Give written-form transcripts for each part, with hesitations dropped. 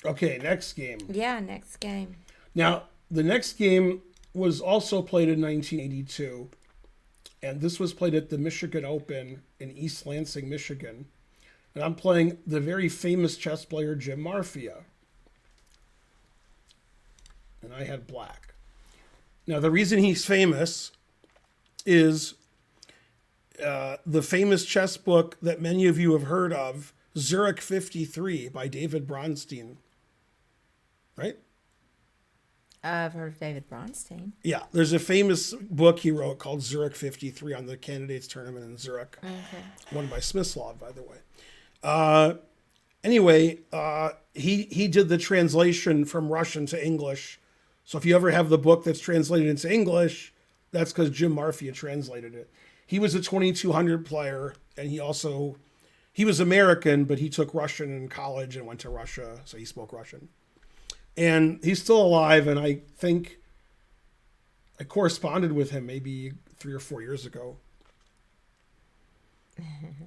Okay, next game. Yeah, next game. Now, the next game was also played in 1982, and this was played at the Michigan Open in East Lansing, Michigan. And I'm playing the very famous chess player Jim Marfia. And I had black. Now, the reason he's famous is the famous chess book that many of you have heard of, Zurich 53 by David Bronstein. Right? I've heard of David Bronstein. Yeah, there's a famous book he wrote called Zurich 53 on the candidates tournament in Zurich. Okay. Won by Smyslov, by the way. Anyway, he did the translation from Russian to English. So if you ever have the book that's translated into English, that's because Jim Marfia translated it. He was a 2200 player, and he was American, but he took Russian in college and went to Russia, so he spoke Russian. And he's still alive, and I think I corresponded with him maybe 3 or 4 years ago.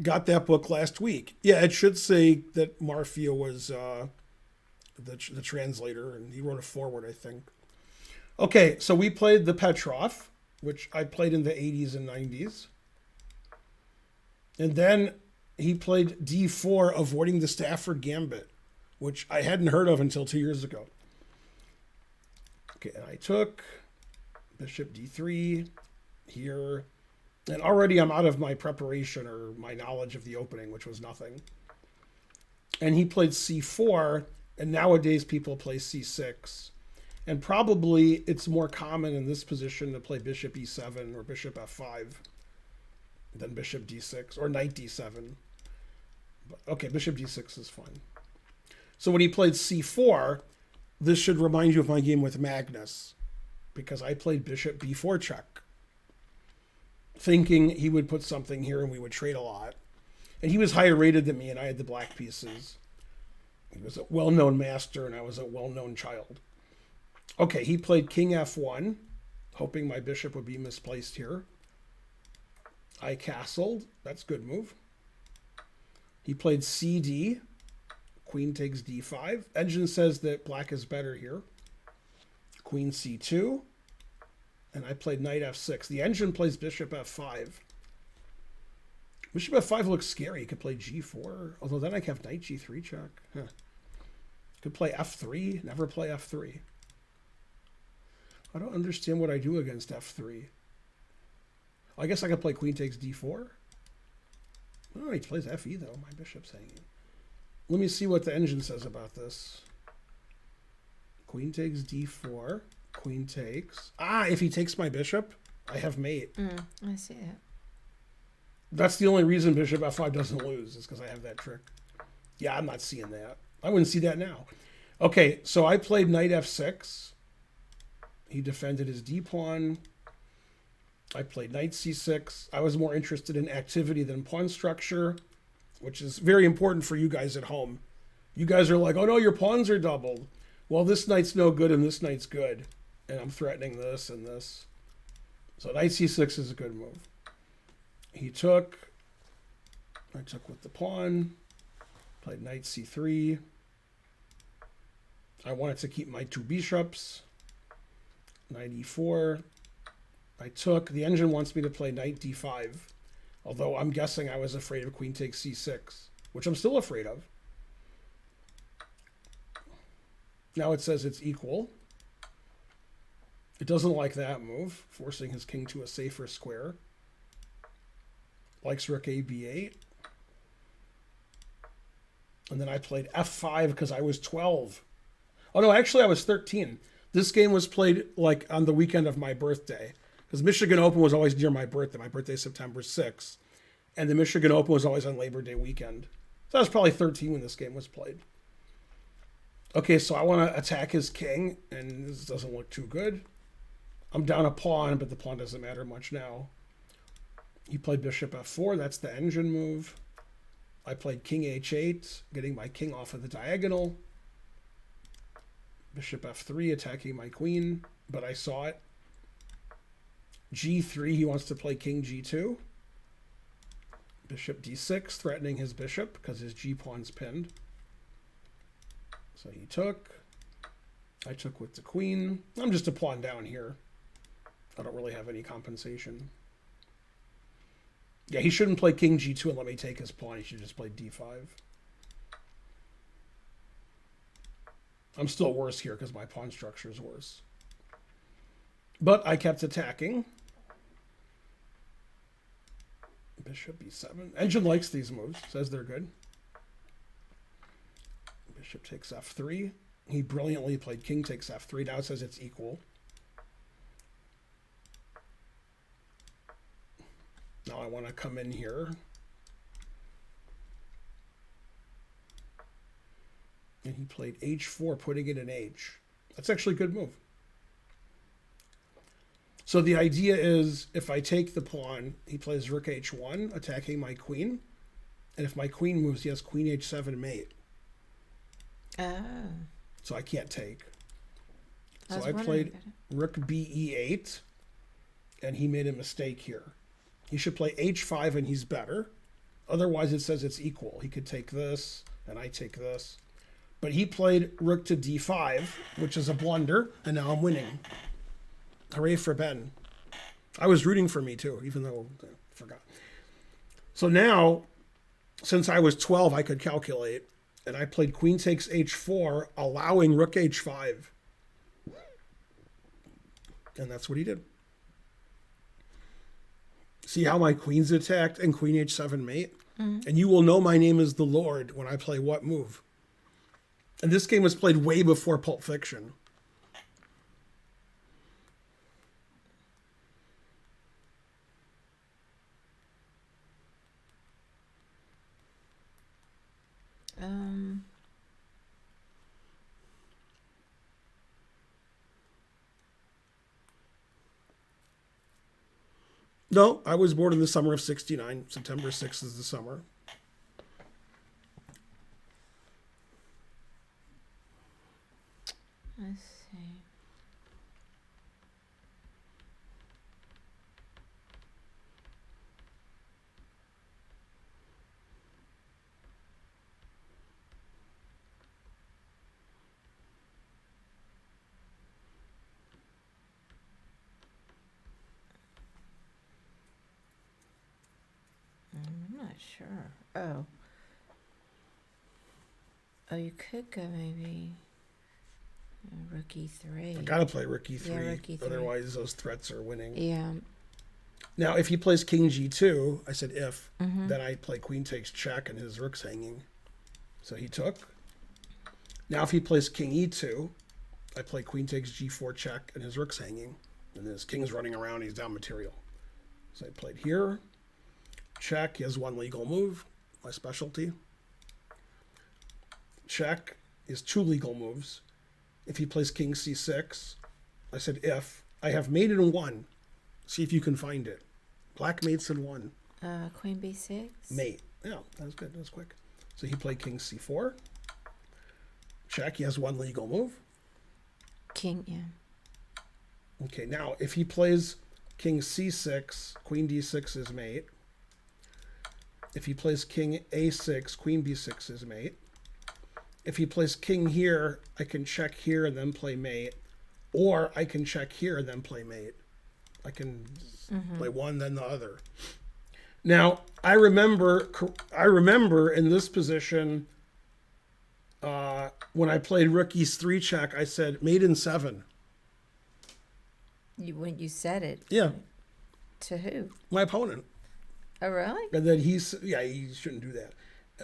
Got that book last week. Yeah, it should say that Marfia was the translator, and he wrote a foreword, I think. Okay, so we played the Petrov, which I played in the 80s and 90s. And then he played D4, avoiding the Stafford Gambit, which I hadn't heard of until 2 years ago. Okay, and I took Bishop D3 here. And already I'm out of my preparation or my knowledge of the opening, which was nothing. And he played C4, and nowadays people play C6. And probably it's more common in this position to play Bishop E7 or Bishop F5 than Bishop D6 or Knight D7. Okay, Bishop D6 is fine. So when he played C4, this should remind you of my game with Magnus, because I played Bishop B4 check, thinking he would put something here and we would trade a lot. And he was higher rated than me, and I had the black pieces. He was a well-known master, and I was a well-known child. Okay, he played King F1, hoping my bishop would be misplaced here. I castled. That's a good move. He played CD. Queen takes D5. Engine says that black is better here. Queen C2. And I played Knight F6. The engine plays Bishop F5. Bishop F5 looks scary. You could play G4. Although then I have Knight G3 check. Huh. Could play F3. Never play F3. I don't understand what I do against F3. I guess I could play Queen takes D4. Oh, he plays FE though. My bishop's hanging. Let me see what the engine says about this. Queen takes D4. Queen takes. If he takes my bishop, I have mate. I see that. That's the only reason Bishop F5 doesn't lose, is because I have that trick. Yeah, I'm not seeing that. I wouldn't see that now. Okay, so I played Knight F6. He defended his D-pawn. I played Knight C6. I was more interested in activity than pawn structure, which is very important for you guys at home. You guys are like, oh no, your pawns are doubled. Well, this knight's no good and this knight's good. And I'm threatening this and this. So Knight C6 is a good move. He took. I took with the pawn. Played Knight C3. I wanted to keep my two bishops. Knight E4. I took. The engine wants me to play Knight D5. Although I'm guessing I was afraid of Queen takes C6, which I'm still afraid of. Now it says it's equal. It doesn't like that move, forcing his king to a safer square. Likes Rook A, B8. And then I played F5 because I was 12. Oh no, actually I was 13. This game was played like on the weekend of my birthday. Because Michigan Open was always near my birthday. My birthday is September 6th. And the Michigan Open was always on Labor Day weekend. So I was probably 13 when this game was played. Okay, so I want to attack his king, and this doesn't look too good. I'm down a pawn, but the pawn doesn't matter much now. He played Bishop F4. That's the engine move. I played King H8, getting my king off of the diagonal. Bishop F3, attacking my queen, but I saw it. G3, he wants to play King G2. Bishop D6, threatening his bishop because his G-pawn's pinned. So he took. I took with the queen. I'm just a pawn down here. I don't really have any compensation. Yeah, he shouldn't play king g2 and let me take his pawn. He should just play d5. I'm still worse here because my pawn structure is worse. But I kept attacking. Bishop b7. Engine likes these moves. Says they're good. Bishop takes f3. He brilliantly played king takes f3. Now it says it's equal. Now I want to come in here. And he played h4, putting it in h. That's actually a good move. So the idea is, if I take the pawn, he plays rook h1, attacking my queen. And if my queen moves, he has queen h7 mate. Oh. So I can't take. So I played rook be8, and he made a mistake here. He should play h5, and he's better. Otherwise, it says it's equal. He could take this, and I take this. But he played rook to d5, which is a blunder, and now I'm winning. Hooray for Ben. I was rooting for me, too, even though I forgot. So now, since I was 12, I could calculate. And I played queen takes h4, allowing rook h5. And that's what he did. See how my queen's attacked and queen h7 mate? Mm-hmm. And you will know my name is the Lord when I play what move. And this game was played way before Pulp Fiction. No, I was born in the summer of 69. September 6th is the summer. Let's see. I'm not sure. Oh. Oh, you could go maybe rook e3. I gotta play rook e3. Yeah, rook e3. Otherwise, those threats are winning. Yeah. Now, if he plays king g2, I said if, then I play queen takes check and his rook's hanging. So he took. Now, if he plays king e2, I play queen takes g4 check and his rook's hanging. And his king's running around, he's down material. So I played here. Check, he has one legal move, my specialty. Check is two legal moves. If he plays king c6, I said if. I have mate in one. See if you can find it. Black mates in one. Queen b6. Mate. Yeah, that was good. That was quick. So he played king c4. Check, he has one legal move. King, yeah. Okay, now if he plays king c6, queen d6 is mate. If he plays king a6, queen b6 is mate. If he plays king here, I can check here and then play mate. Or I can check here and then play mate. I can play one, then the other. Now, I remember in this position, when I played rook e3 check, I said mate in 7. When you said it. Yeah. To who? My opponent. Oh, really? And then he shouldn't do that.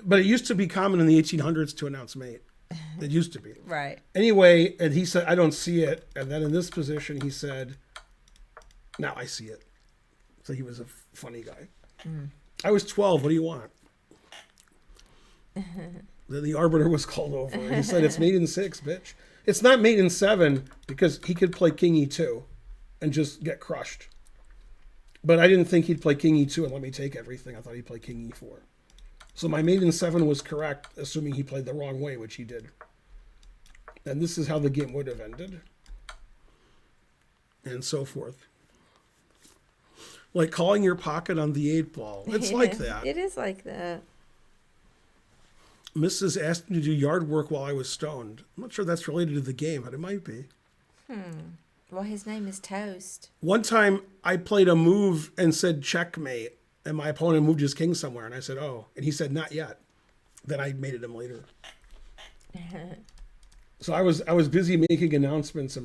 But it used to be common in the 1800s to announce mate. It used to be. Right. Anyway, and he said, I don't see it. And then in this position, he said, now I see it. So he was a funny guy. I was 12. What do you want? Then the arbiter was called over. And he said, it's mate in 6, bitch. It's not mate in 7 because he could play king e2 and just get crushed. But I didn't think he'd play king e2 and let me take everything. I thought he'd play king e4. So my mate in 7 was correct, assuming he played the wrong way, which he did. And this is how the game would have ended. And so forth. Like calling your pocket on the 8 ball. It's like that. It is like that. Mrs. asked me to do yard work while I was stoned. I'm not sure that's related to the game, but it might be. Well, his name is Toast. One time I played a move and said checkmate, and my opponent moved his king somewhere, and I said, oh. And he said, not yet. Then I mated him later. So I was busy making announcements